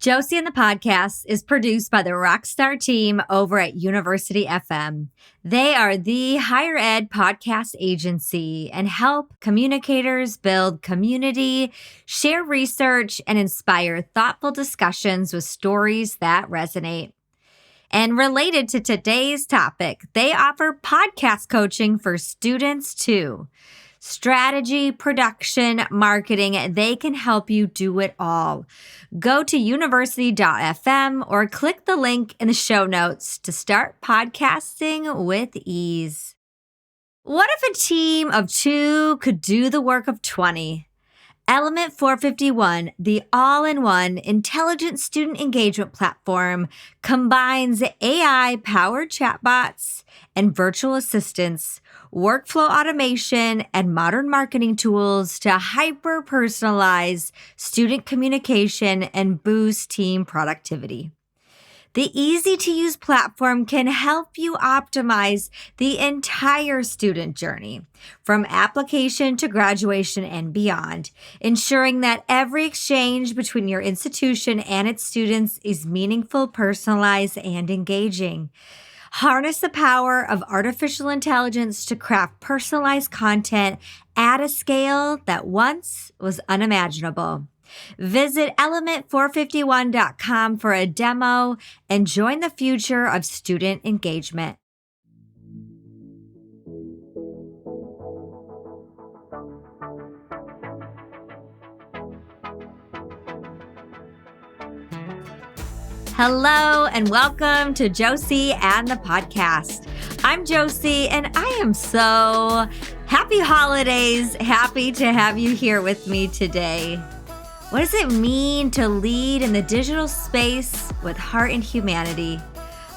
Josie and the Podcast is produced by the Rockstar team over at University FM. They are the higher ed podcast agency and help communicators build community, share research, and inspire thoughtful discussions with stories that resonate. And related to today's topic, they offer podcast coaching for students too. Strategy, production, marketing, they can help you do it all. Go to university.fm or click the link in the show notes to start podcasting with ease. What if a team of 2 could do the work of 20? Element 451, the all-in-one intelligent student engagement platform, combines AI-powered chatbots and virtual assistants, workflow automation, and modern marketing tools to hyper-personalize student communication and boost team productivity. The easy-to-use platform can help you optimize the entire student journey, from application to graduation and beyond, ensuring that every exchange between your institution and its students is meaningful, personalized, and engaging. Harness the power of artificial intelligence to craft personalized content at a scale that once was unimaginable. Visit element451.com for a demo and join the future of student engagement. Hello and welcome to Josie and the Podcast. I'm Josie and I am so happy holidays. Happy to have you here with me today. What does it mean to lead in the digital space with heart and humanity?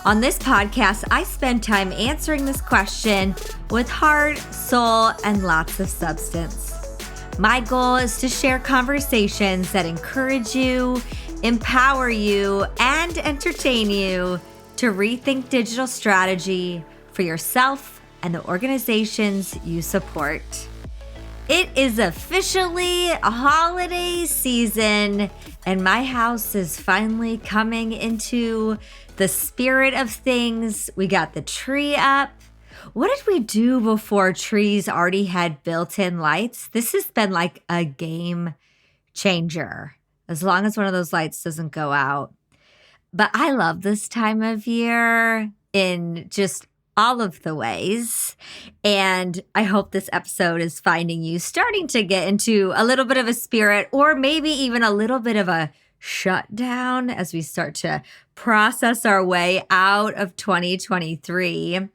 On this podcast, I spend time answering this question with heart, soul, and lots of substance. My goal is to share conversations that encourage you, empower you, and entertain you to rethink digital strategy for yourself and the organizations you support. It is officially a holiday season, and my house is finally coming into the spirit of things. We got the tree up. What did we do before trees already had built-in lights? This has been like a game changer, as long as one of those lights doesn't go out. But I love this time of year in just all of the ways. And I hope this episode is finding you starting to get into a little bit of a spirit, or maybe even a little bit of a shutdown as we start to process our way out of 2023.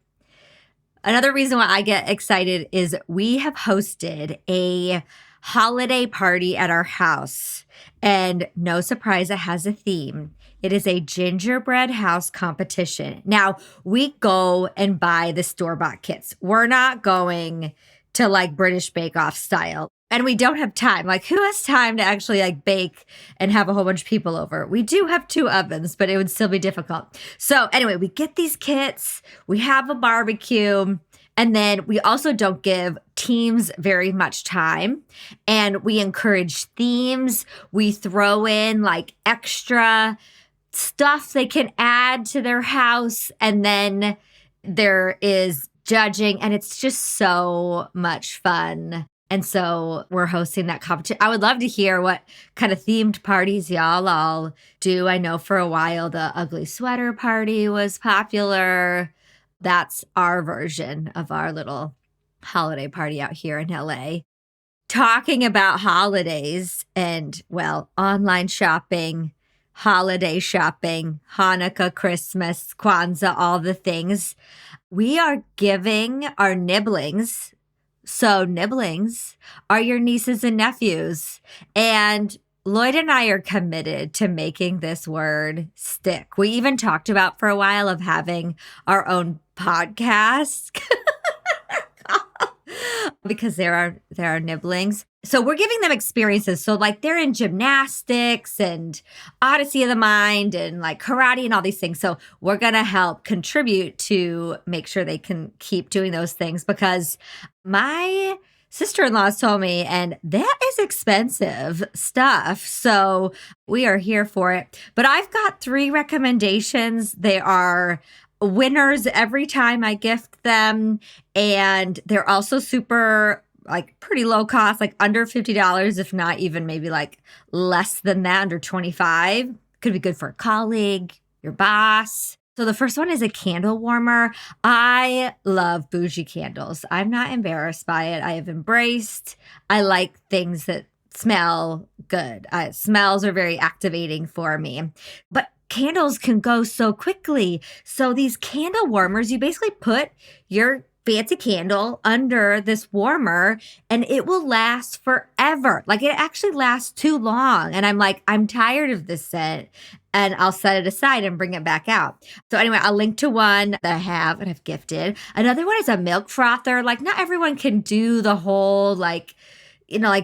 Another reason why I get excited is we have hosted a holiday party at our house. And no surprise, it has a theme. It is a gingerbread house competition. Now, we go and buy the store-bought kits. We're not going to like British Bake Off style. And we don't have time. Like, who has time to actually like bake and have a whole bunch of people over? We do have 2 ovens, but it would still be difficult. So anyway, we get these kits. We have a barbecue. And then we also don't give teams very much time, and we encourage themes. We throw in like extra stuff they can add to their house, and then there is judging, and it's just so much fun. And so we're hosting that competition. I would love to hear what kind of themed parties y'all all do. I know for a while the ugly sweater party was popular. That's our version of our little holiday party out here in LA. Talking about holidays and, well, online shopping, holiday shopping, Hanukkah, Christmas, Kwanzaa, all the things. We are giving our nibblings. So nibblings are your nieces and nephews. And Lloyd and I are committed to making this word stick. We even talked about for a while of having our own podcast because there are nibblings. So we're giving them experiences. So like they're in gymnastics and Odyssey of the Mind and like karate and all these things. So we're going to help contribute to make sure they can keep doing those things, because my sister-in-laws told me, and that is expensive stuff. So we are here for it. But I've got 3 recommendations. They are winners every time I gift them. And they're also super like pretty low cost, like under $50, if not even maybe like less than that, under 25. Could be good for a colleague, your boss. So the first one is a candle warmer. I love bougie candles. I'm not embarrassed by it. I have embraced. I like things that smell good. Smells are very activating for me. But candles can go so quickly. So these candle warmers, you basically put your fancy candle under this warmer and it will last forever. Like it actually lasts too long. And I'm like, I'm tired of this scent and I'll set it aside and bring it back out. So anyway, I'll link to one that I have and I've gifted. Another one is a milk frother. Like not everyone can do the whole like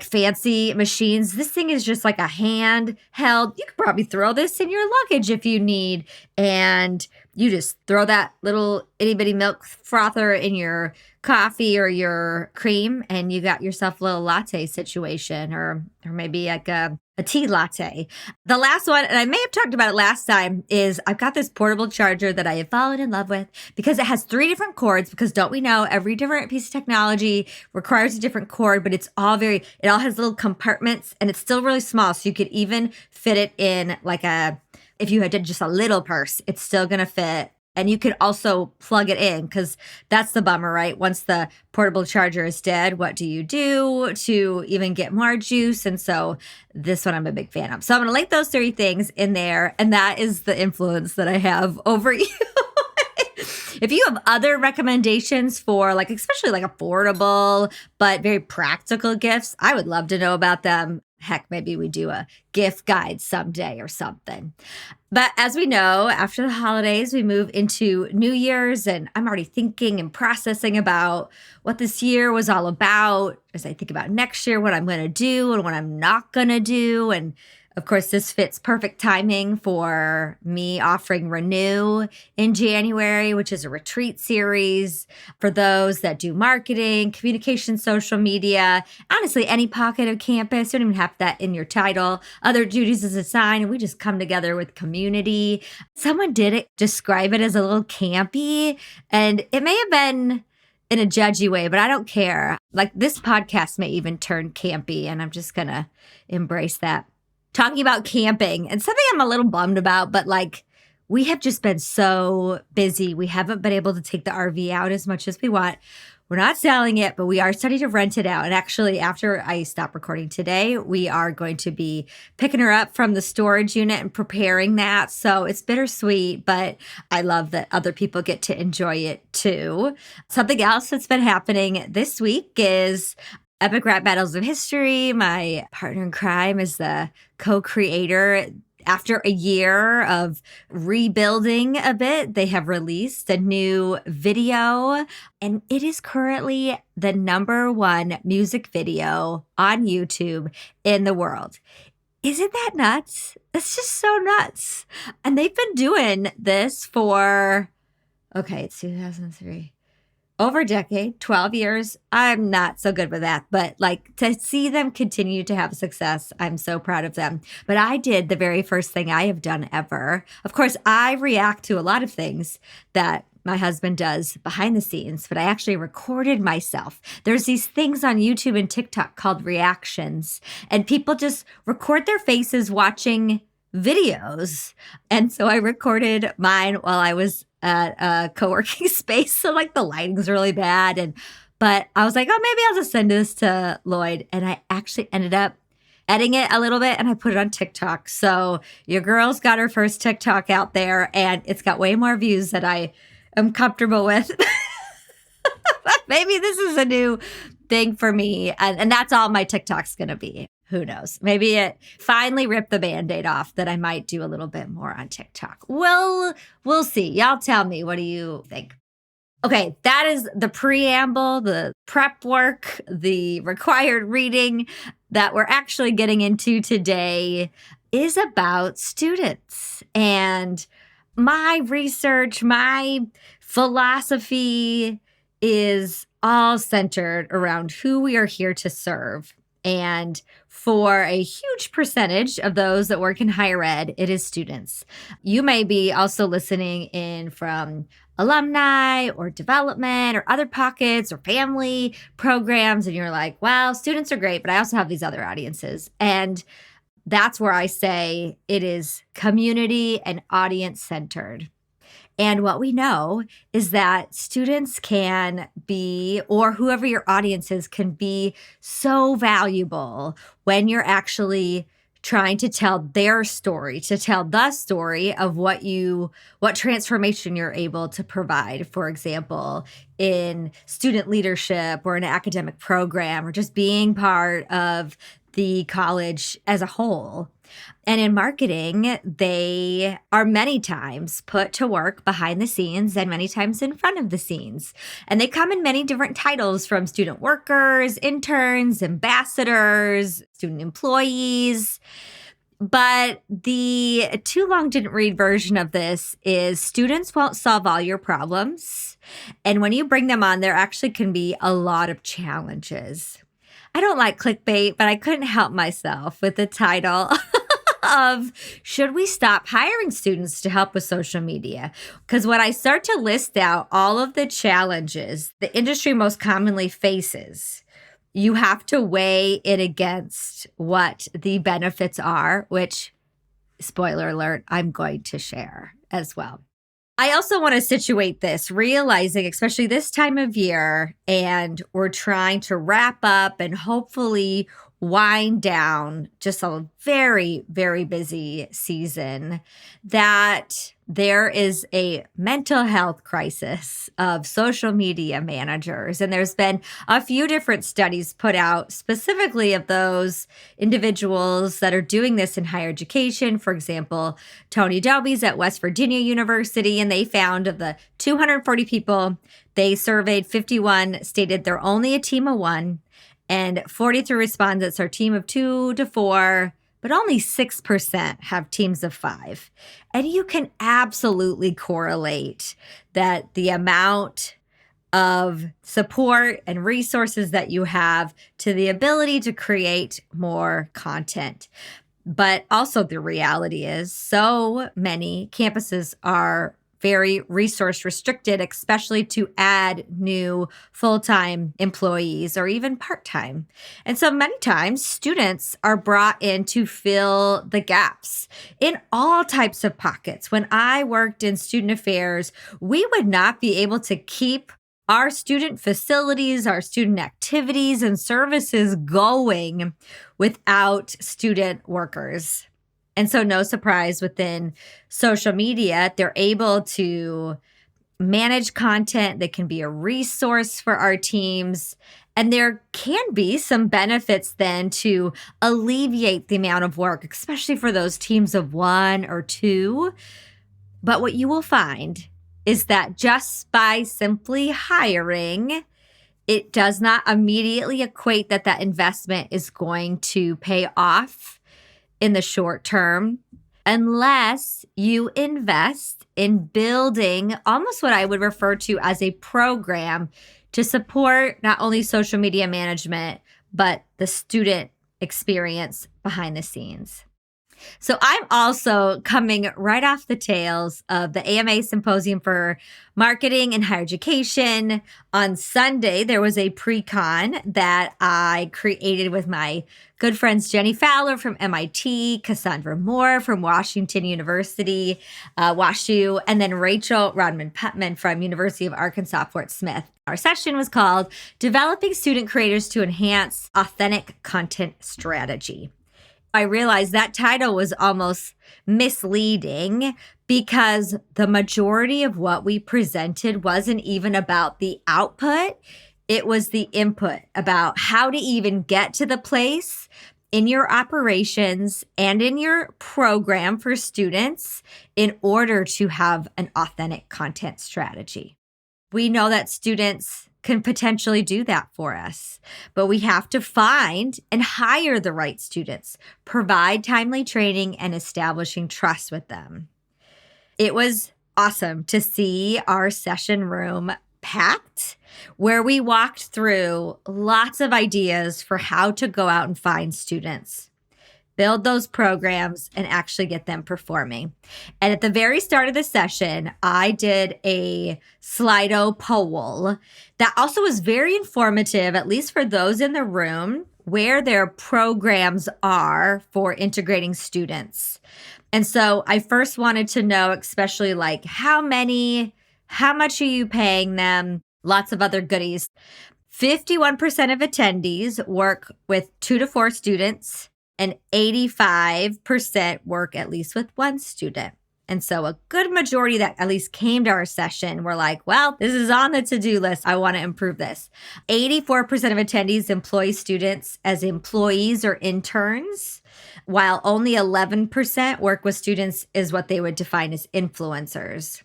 fancy machines. This thing is just like a handheld. You could probably throw this in your luggage if you need. And you just throw that little itty bitty milk frother in your coffee or your cream, and you got yourself a little latte situation, or maybe like a tea latte. The last one, and I may have talked about it last time, is I've got this portable charger that I have fallen in love with because it has 3 different cords. Because don't we know every different piece of technology requires a different cord, but it all has little compartments and it's still really small. So you could even fit it in if you had just a little purse, it's still going to fit. And you could also plug it in because that's the bummer, right? Once the portable charger is dead, what do you do to even get more juice? And so this one I'm a big fan of. So I'm going to link those 3 things in there. And that is the influence that I have over you. If you have other recommendations for especially affordable, but very practical gifts, I would love to know about them. Heck, maybe we do a gift guide someday or something. But as we know, after the holidays, we move into New Year's, and I'm already thinking and processing about what this year was all about as I think about next year, what I'm going to do and what I'm not going to do. And of course, this fits perfect timing for me offering Renew in January, which is a retreat series for those that do marketing, communication, social media, honestly, any pocket of campus. You don't even have that in your title. Other duties is assigned, and we just come together with community. Someone did describe it as a little campy, and it may have been in a judgy way, but I don't care. This podcast may even turn campy, and I'm just going to embrace that. Talking about camping and something I'm a little bummed about, but we have just been so busy. We haven't been able to take the RV out as much as we want. We're not selling it, but we are starting to rent it out. And actually, after I stop recording today, we are going to be picking her up from the storage unit and preparing that. So it's bittersweet, but I love that other people get to enjoy it too. Something else that's been happening this week is Epic Rap Battles of History. My partner in crime is the co-creator. After a year of rebuilding a bit, they have released a new video, and it is currently the #1 music video on YouTube in the world. Isn't that nuts? It's just so nuts. And they've been doing this for, it's 2003. Over a decade, 12 years. I'm not so good with that, but to see them continue to have success, I'm so proud of them. But I did the very first thing I have done ever. Of course, I react to a lot of things that my husband does behind the scenes, but I actually recorded myself. There's these things on YouTube and TikTok called reactions, and people just record their faces watching videos. And so I recorded mine while I was at a co-working space. So the lighting's really bad. But I was like, maybe I'll just send this to Lloyd. And I actually ended up editing it a little bit and I put it on TikTok. So your girl's got her first TikTok out there and it's got way more views than I am comfortable with. But maybe this is a new thing for me. And that's all my TikTok's going to be. Who knows? Maybe it finally ripped the Band-Aid off that I might do a little bit more on TikTok. We'll see. Y'all tell me. What do you think? Okay, that is the preamble, the prep work, the required reading that we're actually getting into today is about students. And my research, my philosophy is all centered around who we are here to serve. And for a huge percentage of those that work in higher ed, it is students. You may be also listening in from alumni or development or other pockets or family programs. And you're like, well, students are great, but I also have these other audiences. And that's where I say it is community and audience centered. And what we know is that students can be, or whoever your audience is, can be so valuable when you're actually trying to tell their story, to tell the story of what transformation you're able to provide. For example, in student leadership or an academic program, or just being part of the college as a whole. And in marketing, they are many times put to work behind the scenes and many times in front of the scenes. And they come in many different titles, from student workers, interns, ambassadors, student employees. But the too long didn't read version of this is students won't solve all your problems. And when you bring them on, there actually can be a lot of challenges. I don't like clickbait, but I couldn't help myself with the title of Should We Stop Hiring Students to Help with Social Media? Because when I start to list out all of the challenges the industry most commonly faces, you have to weigh it against what the benefits are, which, spoiler alert, I'm going to share as well. I also want to situate this, realizing, especially this time of year, and we're trying to wrap up and hopefully wind down just a very, very busy season, that there is a mental health crisis of social media managers. And there's been a few different studies put out specifically of those individuals that are doing this in higher education. For example, Tony Doby's at West Virginia University, and they found of the 240 people they surveyed, 51 stated they're only a team of one, and 43 respondents are a team of 2 to 4, but only 6% have teams of 5. And you can absolutely correlate that the amount of support and resources that you have to the ability to create more content. But also the reality is so many campuses are very resource restricted, especially to add new full-time employees or even part-time. And so many times students are brought in to fill the gaps in all types of pockets. When I worked in student affairs, we would not be able to keep our student facilities, our student activities and services going without student workers. And so no surprise, within social media, they're able to manage content that can be a resource for our teams. And there can be some benefits then to alleviate the amount of work, especially for those teams of 1 or 2. But what you will find is that just by simply hiring, it does not immediately equate that that investment is going to pay off in the short term, unless you invest in building almost what I would refer to as a program to support not only social media management, but the student experience behind the scenes. So I'm also coming right off the tails of the AMA Symposium for Marketing and Higher Education. On Sunday, there was a pre-con that I created with my good friends Jenny Fowler from MIT, Cassandra Moore from Washington University, WashU, and then Rachel Rodman-Putman from University of Arkansas, Fort Smith. Our session was called Developing Student Creators to Enhance Authentic Content Strategy. I realized that title was almost misleading because the majority of what we presented wasn't even about the output. It was the input about how to even get to the place in your operations and in your program for students in order to have an authentic content strategy. We know that students can potentially do that for us, but we have to find and hire the right students, provide timely training, and establishing trust with them. It was awesome to see our session room packed, where we walked through lots of ideas for how to go out and find students, build those programs, and actually get them performing. And at the very start of the session, I did a Slido poll that also was very informative, at least for those in the room, where their programs are for integrating students. And so I first wanted to know, especially like how much are you paying them? Lots of other goodies. 51% of attendees work with 2 to 4 students, and 85% work at least with 1 student. And so a good majority that at least came to our session were like, well, this is on the to-do list. I want to improve this. 84% of attendees employ students as employees or interns, while only 11% work with students is what they would define as influencers.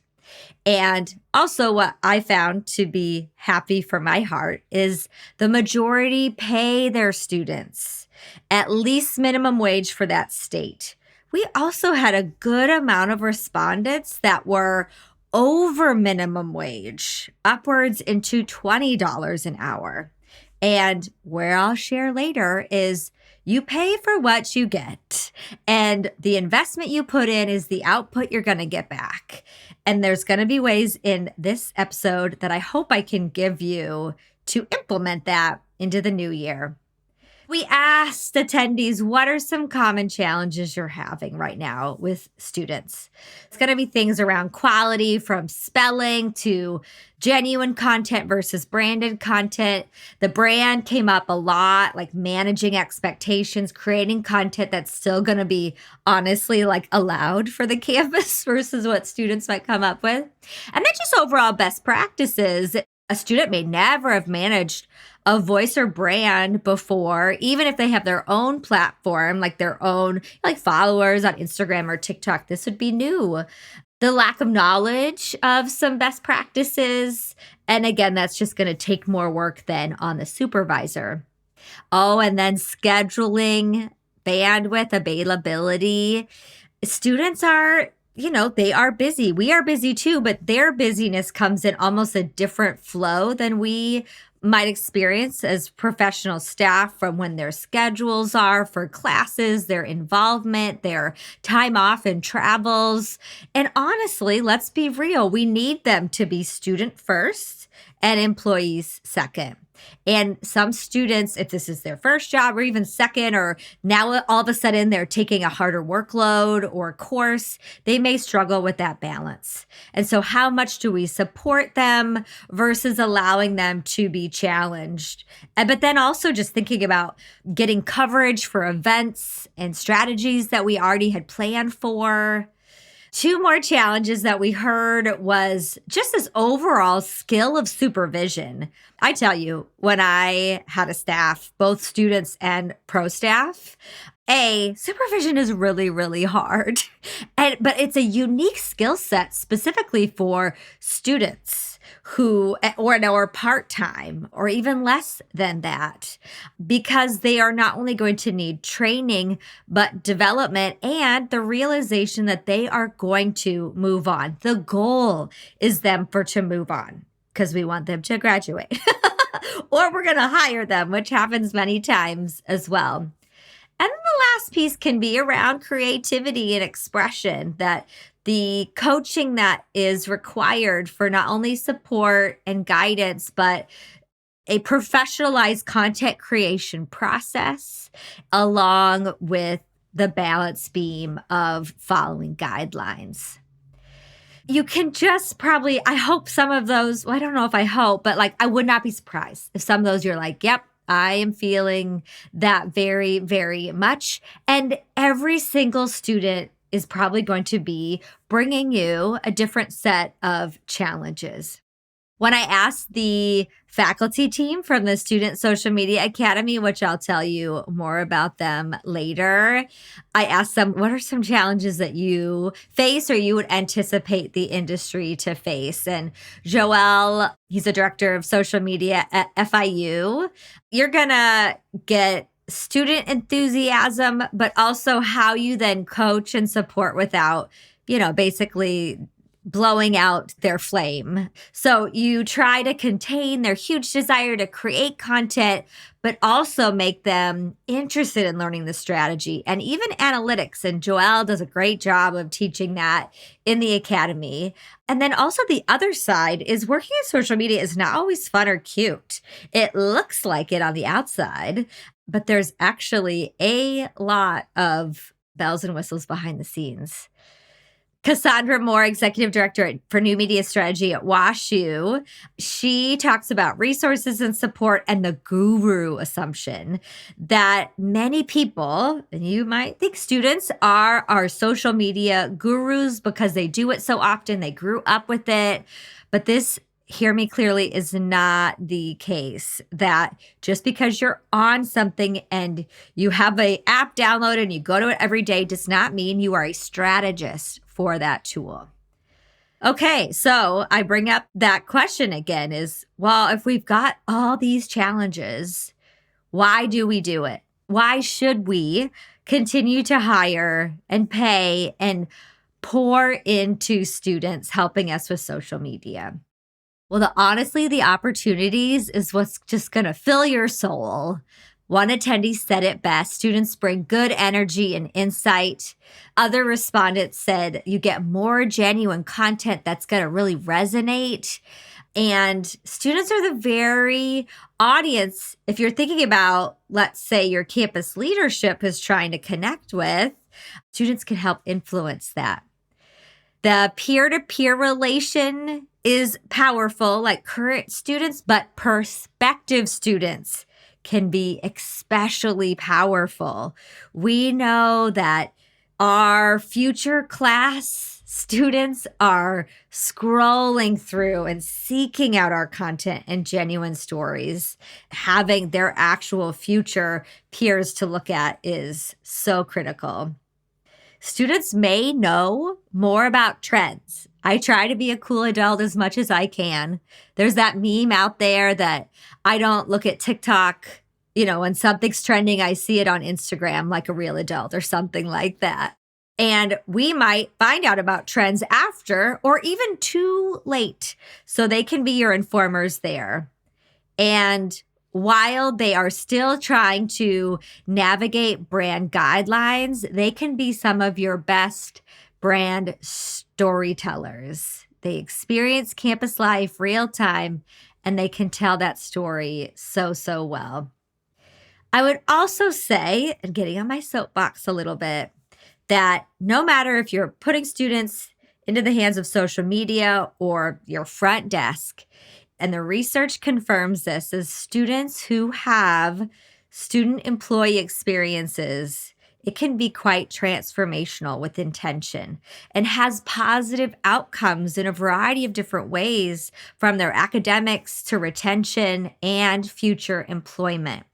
And also what I found to be happy for my heart is the majority pay their students at least minimum wage for that state. We also had a good amount of respondents that were over minimum wage, upwards into $20 an hour. And where I'll share later is you pay for what you get. And the investment you put in is the output you're going to get back. And there's going to be ways in this episode that I hope I can give you to implement that into the new year. We asked attendees, what are some common challenges you're having right now with students? It's going to be things around quality, from spelling to genuine content versus branded content. The brand came up a lot, like managing expectations, creating content that's still going to be honestly like allowed for the campus versus what students might come up with. And then just overall best practices. A student may never have managed a voice or brand before, even if they have their own platform, like their own like followers on Instagram or TikTok. This would be new. The lack of knowledge of some best practices. And again, that's just going to take more work than on the supervisor. Oh, and then scheduling, bandwidth, availability. Students are they are busy. We are busy too, but their busyness comes in almost a different flow than we might experience as professional staff, from when their schedules are for classes, their involvement, their time off and travels. And honestly, let's be real, we need them to be student first and employees second. And some students, if this is their first job or even second, or now all of a sudden they're taking a harder workload or course, they may struggle with that balance. And so how much do we support them versus allowing them to be challenged? But then also just thinking about getting coverage for events and strategies that we already had planned for. 2 more challenges that we heard was just this overall skill of supervision. I tell you, when I had a staff, both students and pro staff, supervision is really, really hard. But it's a unique skill set specifically for students who are part-time or even less than that, because they are not only going to need training, but development and the realization that they are going to move on. The goal is to move on, because we want them to graduate or we're going to hire them, which happens many times as well. And then the last piece can be around creativity and expression, that the coaching that is required for not only support and guidance, but a professionalized content creation process, along with the balance beam of following guidelines. You can just I hope some of those, well, I don't know if I hope, but I would not be surprised if some of those you're like, yep, I am feeling that very, very much. And every single student is probably going to be bringing you a different set of challenges. When I asked the faculty team from the Student Social Media Academy, which I'll tell you more about them later, I asked them, what are some challenges that you face or you would anticipate the industry to face? And Joel, he's a director of social media at FIU. You're going to get student enthusiasm, but also how you then coach and support without, basically blowing out their flame. So you try to contain their huge desire to create content, but also make them interested in learning the strategy and even analytics. And Joelle does a great job of teaching that in the academy. And then also the other side is working in social media is not always fun or cute. It looks like it on the outside, but there's actually a lot of bells and whistles behind the scenes. Cassandra Moore, Executive Director for New Media Strategy at WashU, she talks about resources and support and the guru assumption that many people, and you might think students, are our social media gurus because they do it so often, they grew up with it. But this, hear me clearly, is not the case. That just because you're on something and you have an app downloaded and you go to it every day does not mean you are a strategist for that tool. Okay, so I bring up that question again is, well, if we've got all these challenges, why do we do it? Why should we continue to hire and pay and pour into students helping us with social media? Well, honestly, the opportunities is what's just going to fill your soul. One attendee said it best: students bring good energy and insight. Other respondents said you get more genuine content that's going to really resonate. And students are the very audience, if you're thinking about, let's say, your campus leadership is trying to connect with, students can help influence that. The peer-to-peer relation is powerful, like current students, but prospective students can be especially powerful. We know that our future class students are scrolling through and seeking out our content and genuine stories. Having their actual future peers to look at is so critical. Students may know more about trends. I try to be a cool adult as much as I can. There's that meme out there that I don't look at TikTok, when something's trending, I see it on Instagram like a real adult or something like that. And we might find out about trends after or even too late. So they can be your informers there. And while they are still trying to navigate brand guidelines, they can be some of your best brand storytellers. They experience campus life real time, and they can tell that story so, so well. I would also say, and getting on my soapbox a little bit, that no matter if you're putting students into the hands of social media or your front desk, and the research confirms this, is students who have student employee experiences, it can be quite transformational with intention and has positive outcomes in a variety of different ways, from their academics to retention and future employment.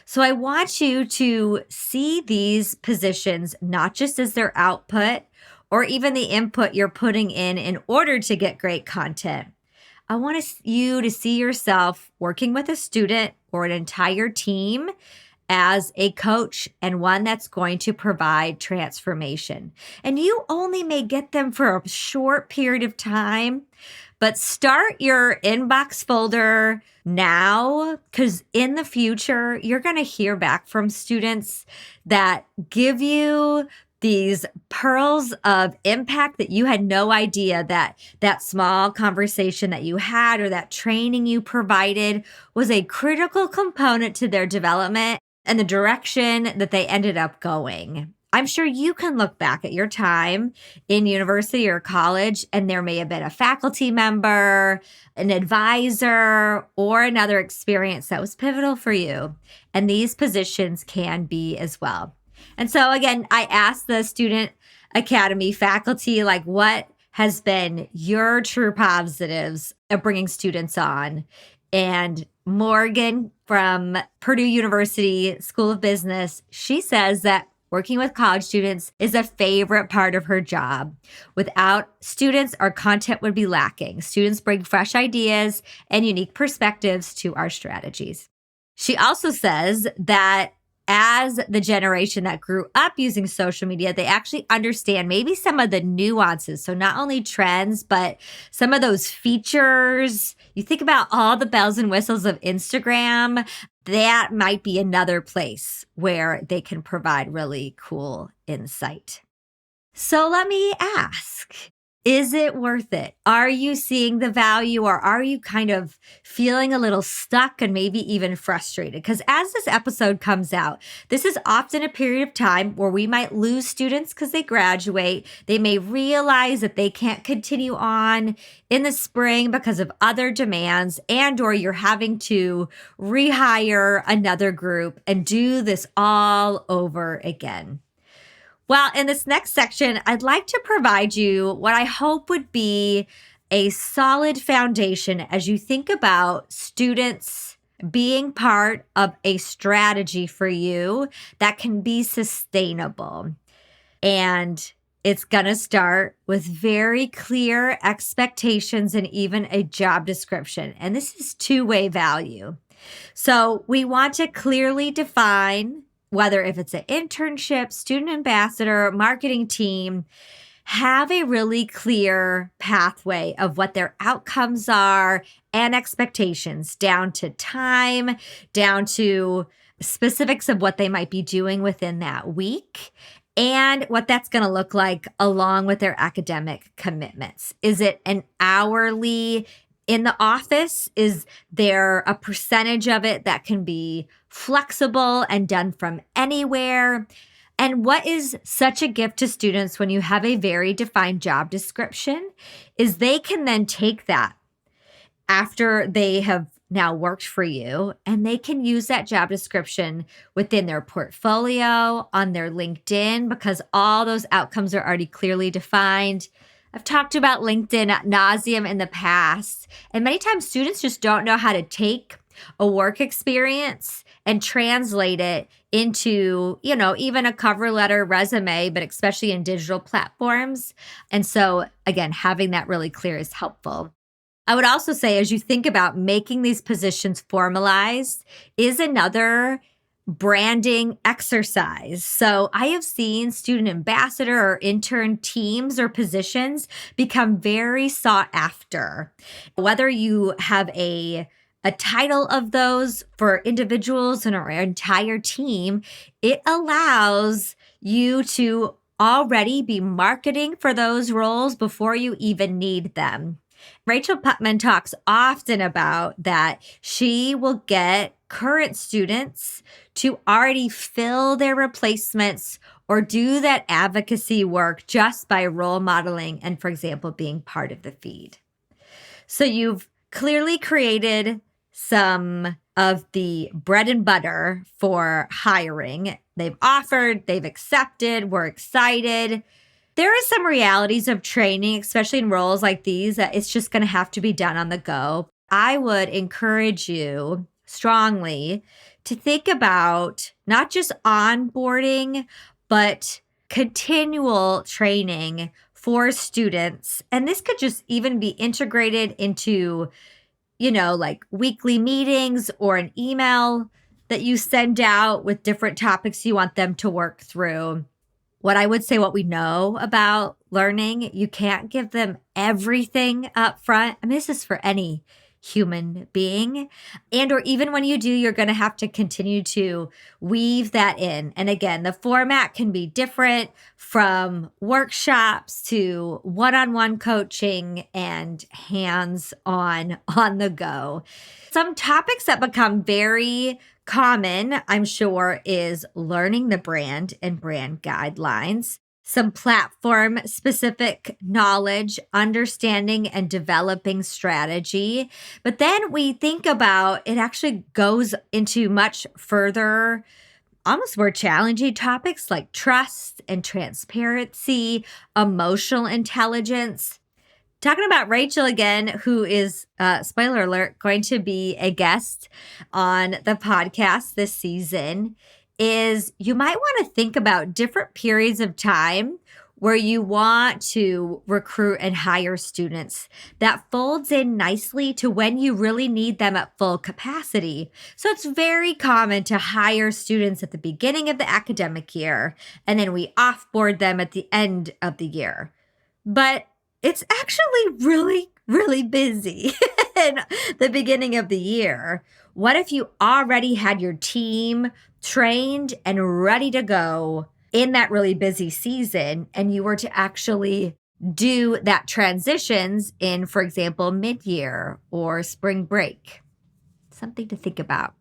So I want you to see these positions not just as their output or even the input you're putting in order to get great content. I want you to see yourself working with a student or an entire team as a coach and one that's going to provide transformation. And you only may get them for a short period of time, but start your inbox folder now, because in the future, you're going to hear back from students that give you these pearls of impact that you had no idea that small conversation that you had or that training you provided was a critical component to their development and the direction that they ended up going. I'm sure you can look back at your time in university or college, and there may have been a faculty member, an advisor, or another experience that was pivotal for you. And these positions can be as well. And so again, I asked the Student Academy faculty, what has been your true positives of bringing students on? And Morgan from Purdue University School of Business, she says that working with college students is a favorite part of her job. Without students, our content would be lacking. Students bring fresh ideas and unique perspectives to our strategies. She also says that as the generation that grew up using social media, they actually understand maybe some of the nuances. So not only trends, but some of those features. You think about all the bells and whistles of Instagram, that might be another place where they can provide really cool insight. So let me ask, is it worth it? Are you seeing the value, or are you kind of feeling a little stuck and maybe even frustrated? Because as this episode comes out, this is often a period of time where we might lose students because they graduate. They may realize that they can't continue on in the spring because of other demands, and or you're having to rehire another group and do this all over again. Well, in this next section, I'd like to provide you what I hope would be a solid foundation as you think about students being part of a strategy for you that can be sustainable. And it's going to start with very clear expectations and even a job description. And this is two-way value. So we want to clearly define whether if it's an internship, student ambassador, marketing team, have a really clear pathway of what their outcomes are and expectations, down to time, down to specifics of what they might be doing within that week, and what that's going to look like along with their academic commitments. Is it an hourly in the office? Is there a percentage of it that can be flexible and done from anywhere? And what is such a gift to students when you have a very defined job description is they can then take that after they have now worked for you, and they can use that job description within their portfolio, on their LinkedIn, because all those outcomes are already clearly defined. I've talked about LinkedIn ad nauseum in the past, and many times students just don't know how to take a work experience and translate it into, even a cover letter, resume, but especially in digital platforms. And so again, having that really clear is helpful. I would also say, as you think about making these positions formalized, is another branding exercise. So I have seen student ambassador or intern teams or positions become very sought after. Whether you have a title of those for individuals and our entire team, it allows you to already be marketing for those roles before you even need them. Rachel Putman talks often about that she will get current students to already fill their replacements or do that advocacy work just by role modeling and, for example, being part of the feed. So you've clearly created some of the bread and butter for hiring. They've offered, they've accepted, we're excited. There are some realities of training, especially in roles like these, that it's just going to have to be done on the go. I would encourage you strongly to think about not just onboarding, but continual training for students. And this could just even be integrated into, like weekly meetings or an email that you send out with different topics you want them to work through. What I would say, what we know about learning, you can't give them everything up front. I mean, this is for any human being. And or even when you do, you're going to have to continue to weave that in. And again, the format can be different, from workshops to one-on-one coaching and hands-on on the go. Some topics that become very common, I'm sure, is learning the brand and brand guidelines, some platform specific knowledge, understanding and developing strategy. But then we think about it actually goes into much further, almost more challenging topics like trust and transparency, emotional intelligence. Talking about Rachel again, who is, spoiler alert, going to be a guest on the podcast this season, is you might want to think about different periods of time where you want to recruit and hire students that folds in nicely to when you really need them at full capacity. So it's very common to hire students at the beginning of the academic year, and then we offboard them at the end of the year. But it's actually really, really busy in the beginning of the year. What if you already had your team trained and ready to go in that really busy season, and you were to actually do that transitions in, for example, mid-year or spring break? Something to think about.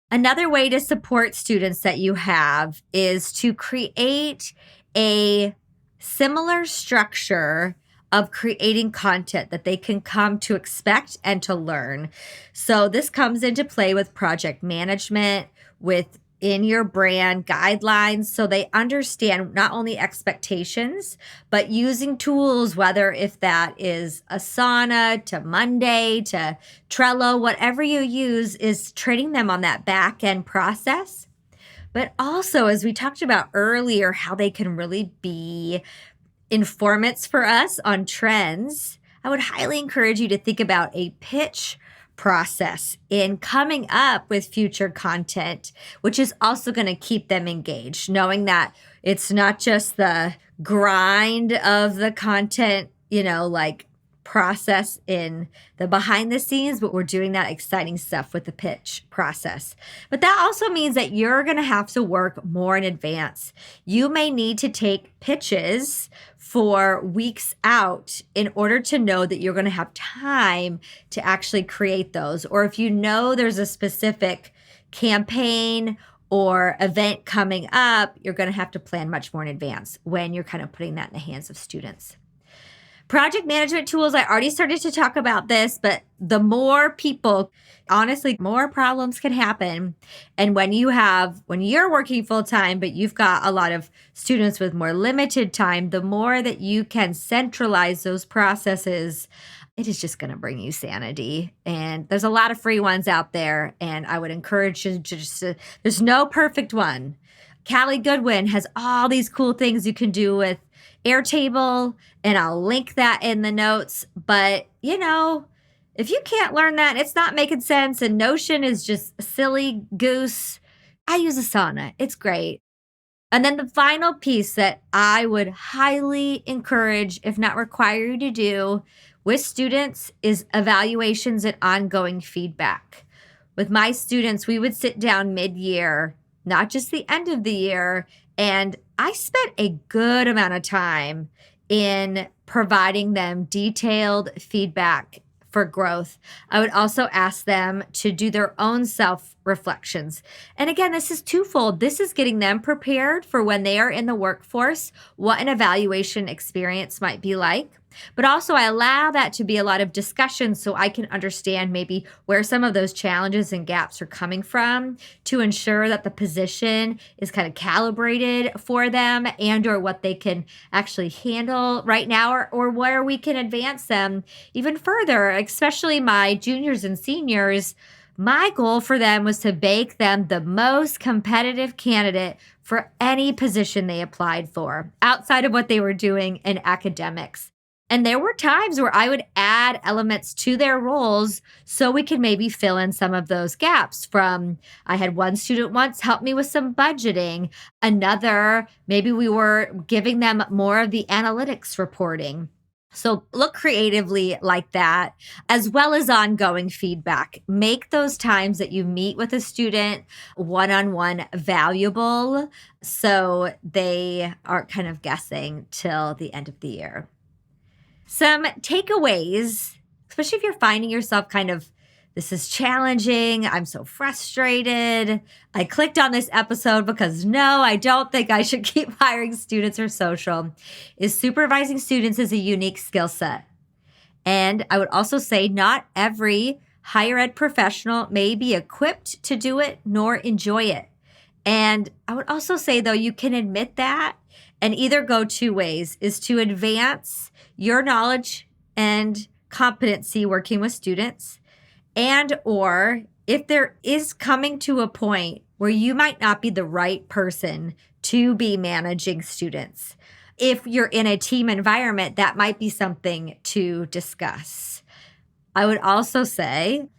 Another way to support students that you have is to create a similar structure of creating content that they can come to expect and to learn. So this comes into play with project management, with in your brand guidelines, so they understand not only expectations, but using tools, whether if that is Asana to Monday to Trello, whatever you use, is training them on that back end process. But also, as we talked about earlier, how they can really be informants for us on trends, I would highly encourage you to think about a pitch process in coming up with future content, which is also going to keep them engaged, knowing that it's not just the grind of the content, like process in the behind the scenes, but we're doing that exciting stuff with the pitch process. But that also means that you're going to have to work more in advance. You may need to take pitches for weeks out in order to know that you're going to have time to actually create those. Or if you know there's a specific campaign or event coming up, you're going to have to plan much more in advance when you're kind of putting that in the hands of students. Project management tools, I already started to talk about this, but the more people, honestly, more problems can happen. And when you're working full time, but you've got a lot of students with more limited time, the more that you can centralize those processes, it is just going to bring you sanity. And there's a lot of free ones out there. And I would encourage you to there's no perfect one. Callie Goodwin has all these cool things you can do with Airtable, and I'll link that in the notes. But, if you can't learn that, it's not making sense, and Notion is just a silly goose. I use Asana. It's great. And then the final piece that I would highly encourage, if not require you to do with students, is evaluations and ongoing feedback. With my students, we would sit down mid-year, not just the end of the year, and I spent a good amount of time in providing them detailed feedback for growth. I would also ask them to do their own self-reflections. And again, this is twofold. This is getting them prepared for when they are in the workforce, what an evaluation experience might be like. But also I allow that to be a lot of discussion so I can understand maybe where some of those challenges and gaps are coming from to ensure that the position is kind of calibrated for them and or what they can actually handle right now or where we can advance them even further, especially my juniors and seniors. My goal for them was to make them the most competitive candidate for any position they applied for outside of what they were doing in academics. And there were times where I would add elements to their roles so we could maybe fill in some of those gaps. I had one student once help me with some budgeting. Another, maybe we were giving them more of the analytics reporting. So look creatively like that, as well as ongoing feedback. Make those times that you meet with a student one-on-one valuable so they aren't kind of guessing till the end of the year. Some takeaways, especially if you're finding yourself this is challenging. I'm so frustrated. I clicked on this episode because no, I don't think I should keep hiring students or social. Is supervising students is a unique skill set. And I would also say not every higher ed professional may be equipped to do it nor enjoy it. And I would also say, though, you can admit that and either go two ways, is to advance your knowledge and competency working with students, and or if there is coming to a point where you might not be the right person to be managing students. if you're in a team environment, that might be something to discuss. I would also say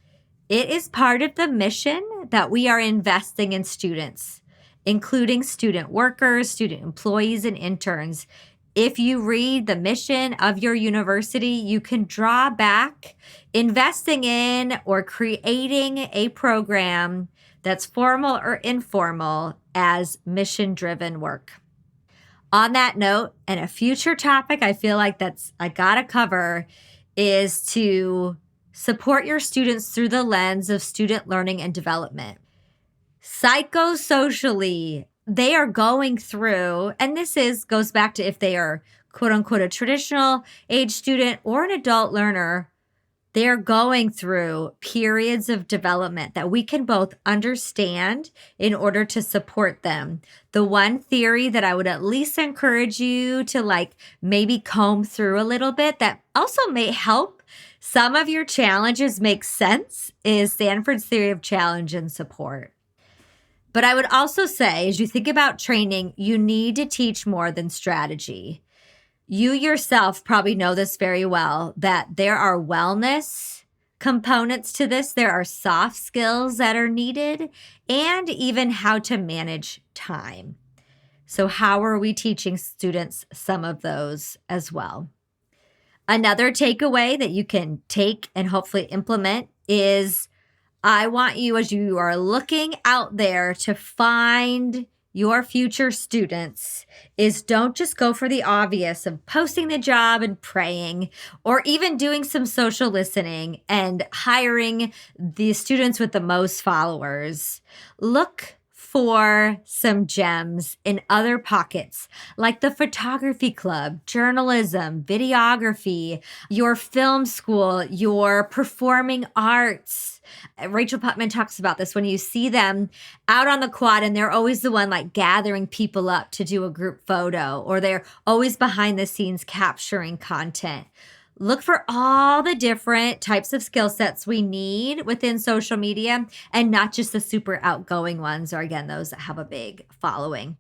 it is part of the mission that we are investing in students, including student workers, student employees, and interns. If you read the mission of your university, you can draw back investing in or creating a program that's formal or informal as mission-driven work. On that note, and a future topic I feel like I gotta cover is to support your students through the lens of student learning and development. Psychosocially, they are going through, and goes back to if they are quote unquote a traditional age student or an adult learner, they're going through periods of development that we can both understand in order to support them. The one theory that I would at least encourage you to maybe comb through a little bit that also may help some of your challenges make sense is Stanford's theory of challenge and support. But I would also say, as you think about training, you need to teach more than strategy. You yourself probably know this very well, that there are wellness components to this. There are soft skills that are needed, and even how to manage time. So how are we teaching students some of those as well? Another takeaway that you can take and hopefully implement is I want you, as you are looking out there to find your future students, is don't just go for the obvious of posting the job and praying, or even doing some social listening and hiring the students with the most followers. Look for some gems in other pockets, like the photography club, journalism, videography, your film school, your performing arts. Rachel Putman talks about this when you see them out on the quad and they're always the one gathering people up to do a group photo, or they're always behind the scenes capturing content. Look for all the different types of skill sets we need within social media, and not just the super outgoing ones, or again, those that have a big following.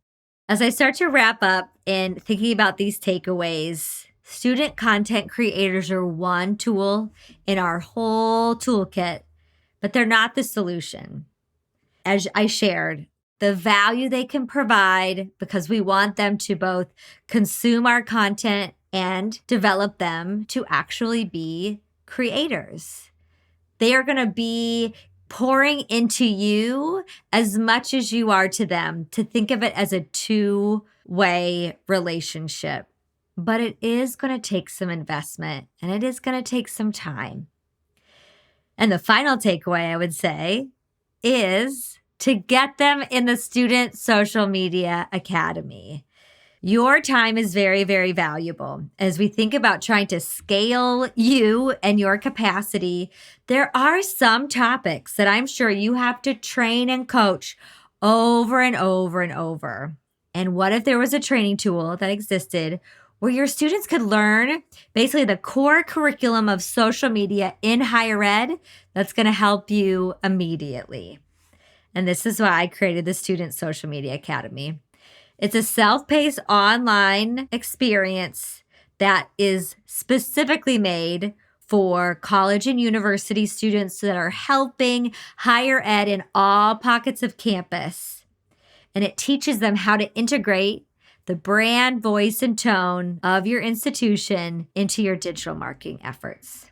As I start to wrap up in thinking about these takeaways, student content creators are one tool in our whole toolkit, but they're not the solution. As I shared, the value they can provide, because we want them to both consume our content and develop them to actually be creators. They are going to be pouring into you as much as you are to them, to think of it as a two-way relationship. But it is going to take some investment, and it is going to take some time. And the final takeaway I would say is to get them in the Student Social Media Academy. Your time is very, very valuable. As we think about trying to scale you and your capacity, there are some topics that I'm sure you have to train and coach over and over and over. And what if there was a training tool that existed where your students could learn basically the core curriculum of social media in higher ed that's going to help you immediately? And this is why I created the Student Social Media Academy. It's a self-paced online experience that is specifically made for college and university students that are helping higher ed in all pockets of campus. And it teaches them how to integrate the brand, voice, and tone of your institution into your digital marketing efforts.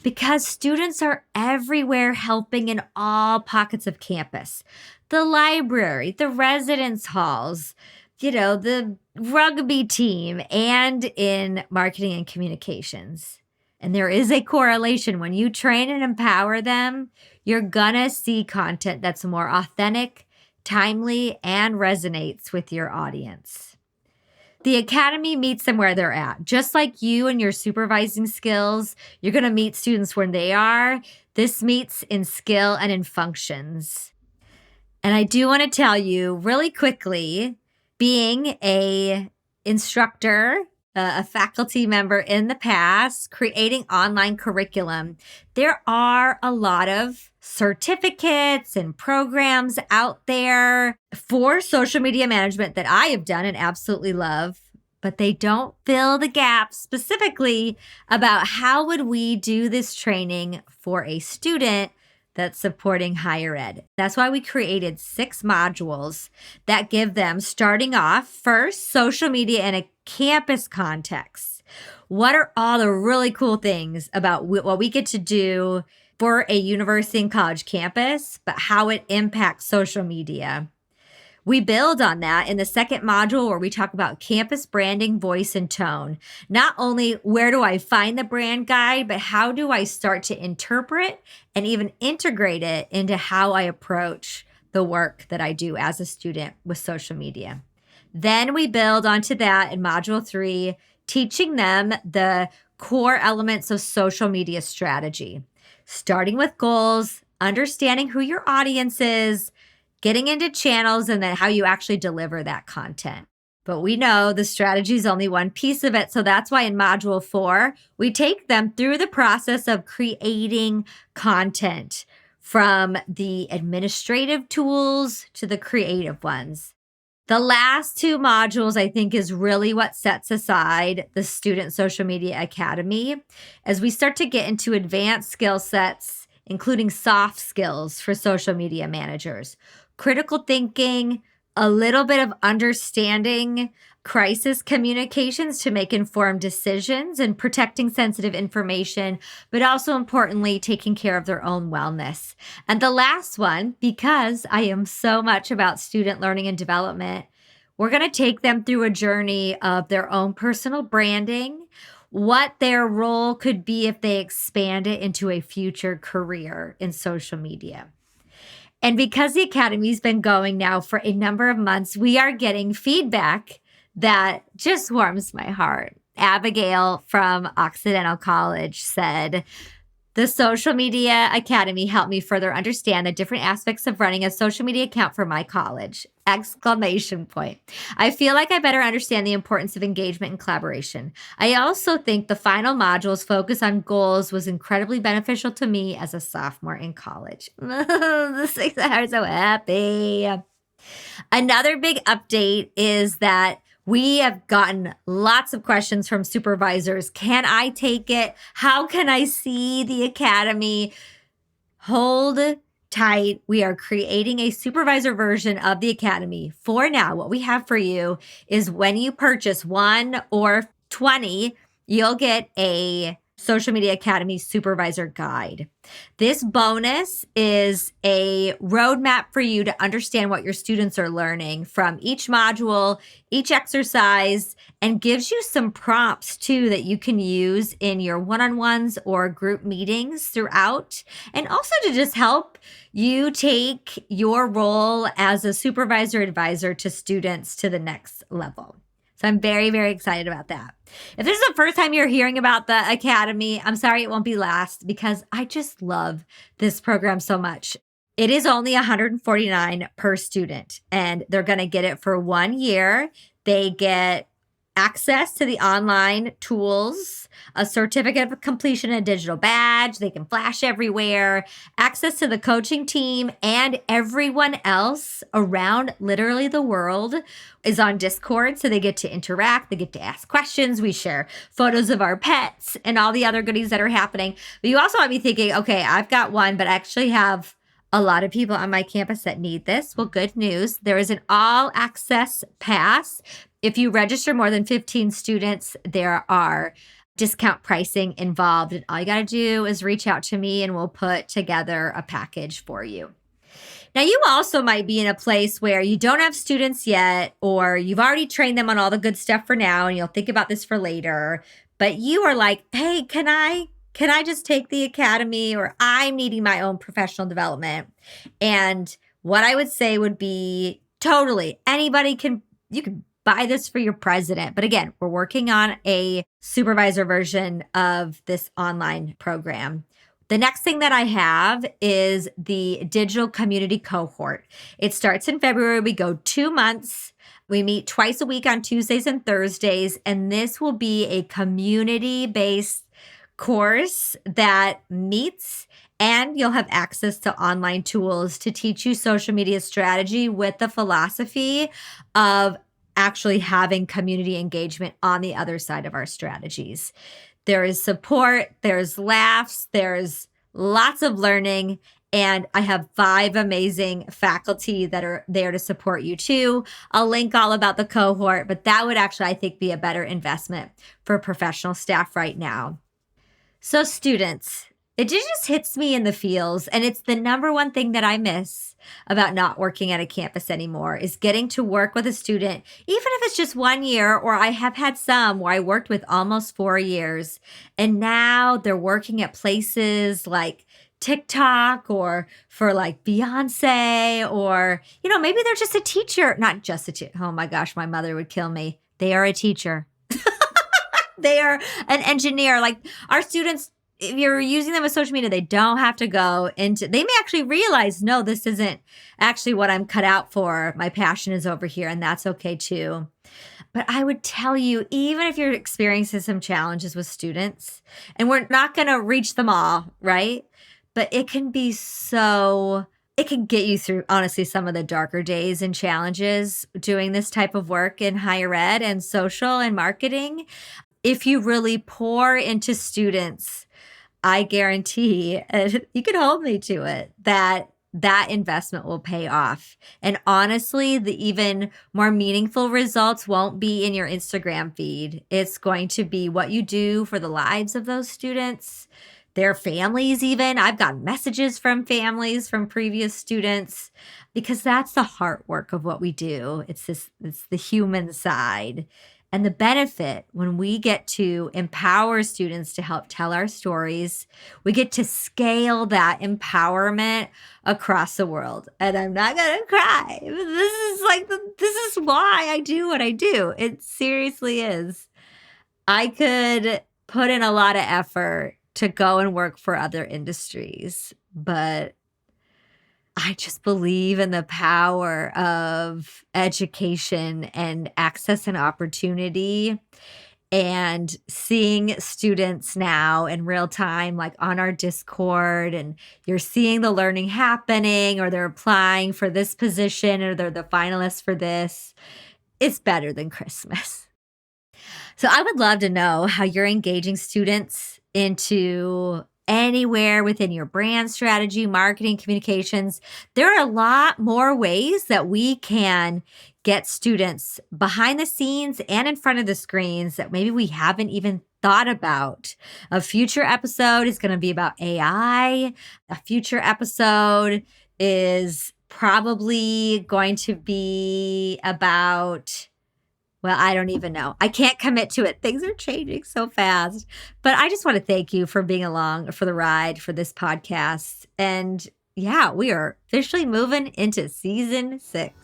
Because students are everywhere helping in all pockets of campus. The library, the residence halls, the rugby team, and in marketing and communications. And there is a correlation. When you train and empower them, you're gonna see content that's more authentic, timely, and resonates with your audience. The Academy meets them where they're at. Just like you and your supervising skills, you're going to meet students where they are. This meets in skill and in functions. And I do want to tell you really quickly, being a instructor, a faculty member in the past, creating online curriculum, there are a lot of certificates and programs out there for social media management that I have done and absolutely love. but they don't fill the gaps specifically about how would we do this training for a student that's supporting higher ed. That's why we created 6 modules that give them, starting off, first, social media in a campus context. What are all the really cool things about what we get to do for a university and college campus, but how it impacts social media? We build on that in the second module where we talk about campus branding, voice, and tone. Not only where do I find the brand guide, but how do I start to interpret and even integrate it into how I approach the work that I do as a student with social media. Then we build onto that in module 3, teaching them the core elements of social media strategy, starting with goals, understanding who your audience is, getting into channels, and then how you actually deliver that content. But we know the strategy is only one piece of it. So that's why in module 4, we take them through the process of creating content, from the administrative tools to the creative ones. The last 2 modules, I think, is really what sets aside the Student Social Media Academy as we start to get into advanced skill sets, including soft skills for social media managers, critical thinking, a little bit of understanding crisis communications to make informed decisions and protecting sensitive information, but also importantly, taking care of their own wellness. And the last one, because I am so much about student learning and development, we're going to take them through a journey of their own personal branding, what their role could be if they expand it into a future career in social media. And because the Academy's been going now for a number of months, we are getting feedback that just warms my heart. Abigail from Occidental College said, "The Social Media Academy helped me further understand the different aspects of running a social media account for my college." Exclamation point. "I feel like I better understand the importance of engagement and collaboration. I also think the final module's focus on goals was incredibly beneficial to me as a sophomore in college." The 6 are so happy. Another big update is that we have gotten lots of questions from supervisors. Can I take it? How can I see the Academy? Hold tight. We are creating a supervisor version of the Academy. For now, what we have for you is when you purchase 1 or 20, you'll get a Social Media Academy Supervisor Guide. This bonus is a roadmap for you to understand what your students are learning from each module, each exercise, and gives you some prompts too that you can use in your one-on-ones or group meetings throughout, and also to just help you take your role as a supervisor advisor to students to the next level. So I'm very, very excited about that. If this is the first time you're hearing about the Academy, I'm sorry it won't be last because I just love this program so much. It is only $149 per student, and they're going to get it for 1 year. They get access to the online tools, a certificate of completion, a digital badge. They can flash everywhere, access to the coaching team, and everyone else around literally the world is on Discord. So they get to interact, they get to ask questions. We share photos of our pets and all the other goodies that are happening. But you also might be thinking, okay, I've got one, but I actually have a lot of people on my campus that need this. Well, good news. There is an all access pass. If you register more than 15 students, there are discount pricing involved. And all you got to do is reach out to me and we'll put together a package for you. Now, you also might be in a place where you don't have students yet, or you've already trained them on all the good stuff for now, and you'll think about this for later. But you are like, hey, can I just take the Academy, or I'm needing my own professional development? And what I would say would be totally you can buy this for your president. But again, we're working on a supervisor version of this online program. The next thing that I have is the digital community cohort. It starts in February. We go 2 months. We meet twice a week on Tuesdays and Thursdays. And this will be a community-based course that meets, and you'll have access to online tools to teach you social media strategy with the philosophy of actually having community engagement on the other side of our strategies. There is support, there's laughs, there's lots of learning, and I have 5 amazing faculty that are there to support you too. I'll link all about the cohort, but that would actually, I think, be a better investment for professional staff right now. So students, it just hits me in the feels, and it's the number one thing that I miss about not working at a campus anymore is getting to work with a student, even if it's just 1 year, or I have had some where I worked with almost 4 years, and now they're working at places like TikTok or for like Beyonce, or, maybe they're just a teacher, not just a teacher. Oh my gosh, my mother would kill me. They are a teacher. They are an engineer. Like our students, if you're using them with social media, they don't have to go into, they may actually realize, no, this isn't actually what I'm cut out for. My passion is over here, and that's okay too. But I would tell you, even if you're experiencing some challenges with students, and we're not going to reach them all, right? But it can be it can get you through, honestly, some of the darker days and challenges doing this type of work in higher ed and social and marketing. If you really pour into students, I guarantee, and you can hold me to it, that investment will pay off. And honestly, the even more meaningful results won't be in your Instagram feed. It's going to be what you do for the lives of those students, their families even. I've gotten messages from families from previous students, because that's the heart work of what we do. It's the human side. And the benefit when we get to empower students to help tell our stories, we get to scale that empowerment across the world. And I'm not going to cry. This is why I do what I do. It seriously is. I could put in a lot of effort to go and work for other industries, but I just believe in the power of education and access and opportunity, and seeing students now in real time, like on our Discord, and you're seeing the learning happening, or they're applying for this position, or they're the finalists for this. It's better than Christmas. So I would love to know how you're engaging students into anywhere within your brand strategy, marketing, communications. There are a lot more ways that we can get students behind the scenes and in front of the screens that maybe we haven't even thought about. A future episode is going to be about AI. A future episode is probably going to be about, well, I don't even know. I can't commit to it. Things are changing so fast. But I just want to thank you for being along for the ride for this podcast. And yeah, we are officially moving into season 6.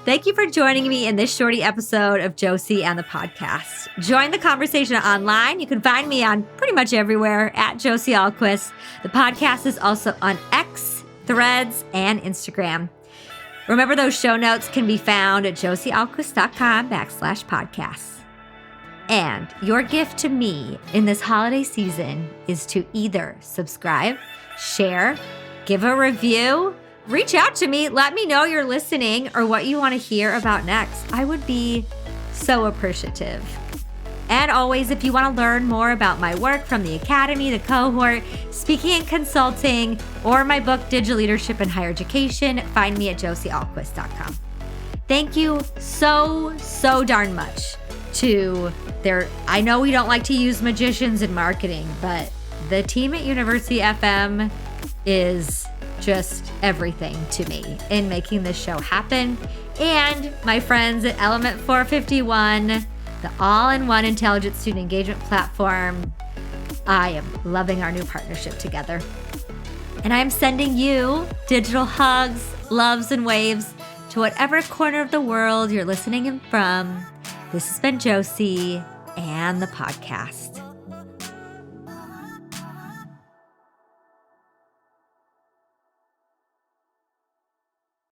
Thank you for joining me in this shorty episode of Josie and the podcast. Join the conversation online. You can find me on pretty much everywhere at Josie Alquist. The podcast is also on X, Threads, and Instagram. Remember, those show notes can be found at josiealquist.com/podcasts. And your gift to me in this holiday season is to either subscribe, share, give a review, reach out to me, let me know you're listening or what you want to hear about next. I would be so appreciative. And always, if you want to learn more about my work from the Academy, the cohort, speaking and consulting, or my book, Digital Leadership in Higher Education, find me at josiealquist.com. Thank you so darn much I know we don't like to use magicians in marketing, but the team at University FM is just everything to me in making this show happen. And my friends at Element 451, the all-in-one intelligent student engagement platform. I am loving our new partnership together. And I am sending you digital hugs, loves, and waves to whatever corner of the world you're listening in from. This has been Josie and the podcast.